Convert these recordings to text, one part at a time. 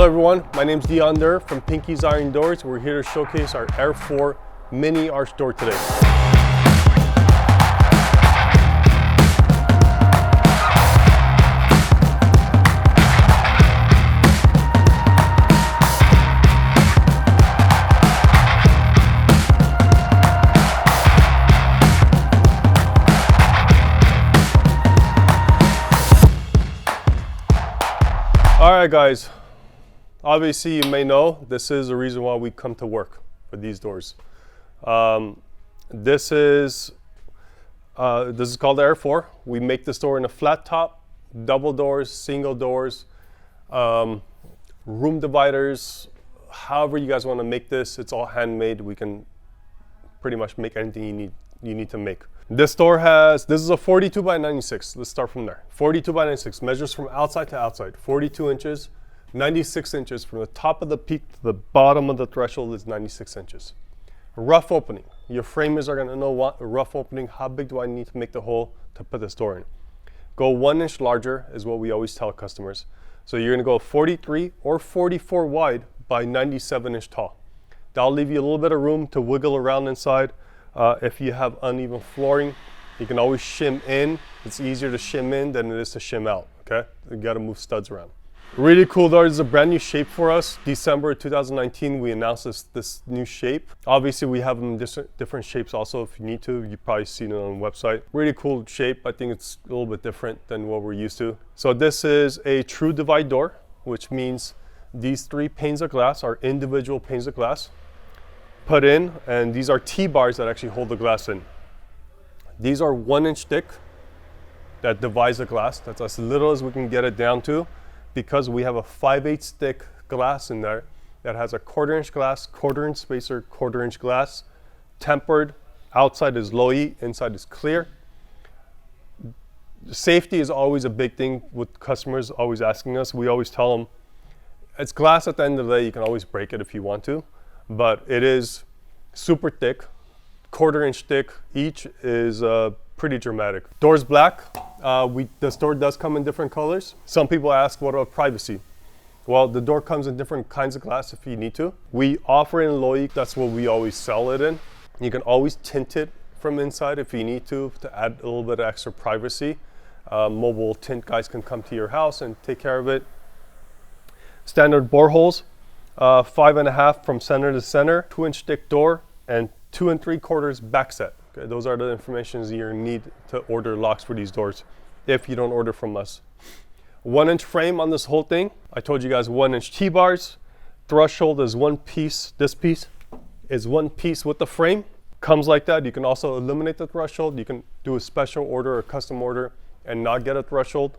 Hello everyone, my name's Dion Durr from Pinky's Iron Doors. We're here to showcase our Air 4 mini arch door today. Alright guys, obviously you may know this is the reason why we come to work for these doors. This is called the Air 4. We make this door in a flat top, double doors, single doors, room dividers, however you guys want to make this. It's all handmade. We can pretty much make anything you need to make. This door this is a 42 by 96. Let's start from there. 42 by 96 measures from outside to outside, 42 inches, 96 inches from the top of the peak to the bottom of the threshold is 96 inches. Rough opening. Your framers are going to know what a rough opening, how big do I need to make the hole to put this door in. Go 1 inch larger is what we always tell customers. So you're going to go 43 or 44 wide by 97 inch tall. That'll leave you a little bit of room to wiggle around inside. If you have uneven flooring, you can always shim in. It's easier to shim in than it is to shim out, okay? You gotta move studs around. Really cool door. This is a brand new shape for us. December 2019, we announced this new shape. Obviously, we have them in different shapes also if you need to. You've probably seen it on the website. Really cool shape. I think it's a little bit different than what we're used to. So this is a true divide door, which means these 3 panes of glass are individual panes of glass put in, and these are T-bars that actually hold the glass in. These are 1 inch thick that divides the glass. That's as little as we can get it down to, because we have a 5/8 thick glass in there that has a 1/4 inch glass, 1/4 inch spacer, 1/4 inch glass, tempered. Outside is low E, inside is clear. Safety is always a big thing with customers always asking us. We always tell them it's glass at the end of the day. You can always break it if you want to, but it is super thick, 1/4 inch thick. Each is pretty dramatic. Door's black. This door does come in different colors. Some people ask, what about privacy? Well, the door comes in different kinds of glass if you need to. We offer it in low E. That's what we always sell it in. You can always tint it from inside if you need to add a little bit of extra privacy. Mobile tint guys can come to your house and take care of it. Standard bore holes. 5.5 from center to center, 2 inch thick door, and 2 3/4 back set. Okay, those are the informations you need to order locks for these doors if you don't order from us. 1 inch frame on this whole thing. I told you guys 1 inch T-bars. Threshold is one piece. This piece is one piece with the frame. Comes like that. You can also eliminate the threshold. You can do a special order or custom order and not get a threshold.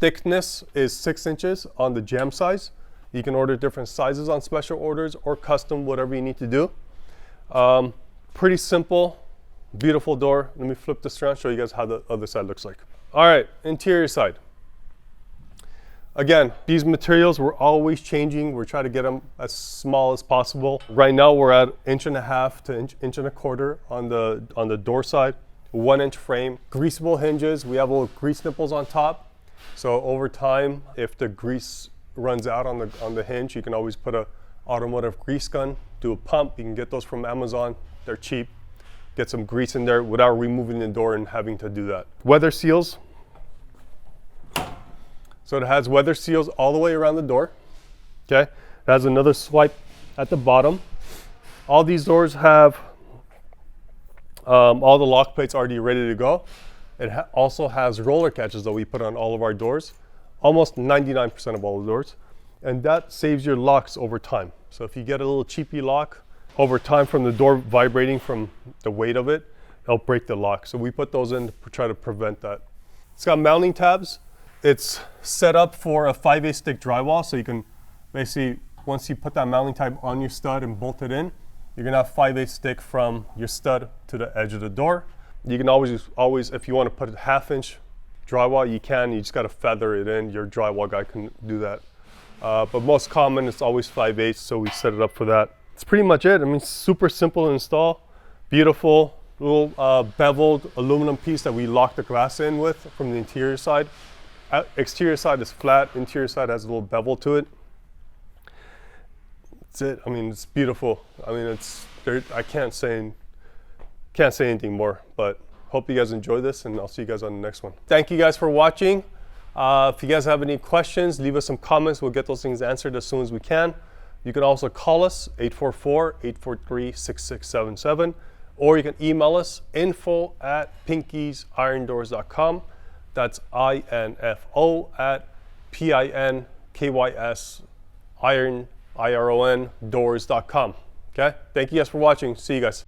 Thickness is 6 inches on the jamb size. You can order different sizes on special orders or custom, whatever you need to do. Pretty simple, beautiful door. Let me flip this around, show you guys how the other side looks like. All right, interior side. Again, these materials we're always changing. We're trying to get them as small as possible. Right now we're at 1.5 to inch and a quarter on the door side. 1 inch frame, greasable hinges. We have little grease nipples on top. So over time, if the grease runs out on the hinge, you can always put a automotive grease gun, do a pump. You can get those from Amazon. They're cheap. Get some grease in there without removing the door and having to do that. Weather seals. So it has weather seals all the way around the door. Okay, it has another swipe at the bottom. All these doors have all the lock plates already ready to go. It also has roller catches that we put on all of our doors. Almost 99% of all the doors. And that saves your locks over time. So if you get a little cheapy lock, over time from the door vibrating from the weight of it, it'll break the lock. So we put those in to try to prevent that. It's got mounting tabs. It's set up for a 5/8 thick drywall. So you can basically, once you put that mounting tab on your stud and bolt it in, you're gonna have 5/8 thick from your stud to the edge of the door. You can always, if you want to put a 1/2 inch drywall, you can. You just got to feather it in. Your drywall guy can do that. But most common, it's always 5/8, so we set it up for that. It's pretty much it. I mean, super simple to install. Beautiful little beveled aluminum piece that we lock the glass in with from the interior side. Exterior side is flat, interior side has a little bevel to it. That's it. I mean, it's beautiful. I mean, it's there. I can't say anything more, but hope you guys enjoy this, and I'll see you guys on the next one. Thank you guys for watching. If you guys have any questions, leave us some comments. We'll get those things answered as soon as we can. You can also call us 844-843-6677, or you can email us info@pinkysirondoors.com. That's info@pinkysiron doors.com. Okay, thank you guys for watching. See you guys.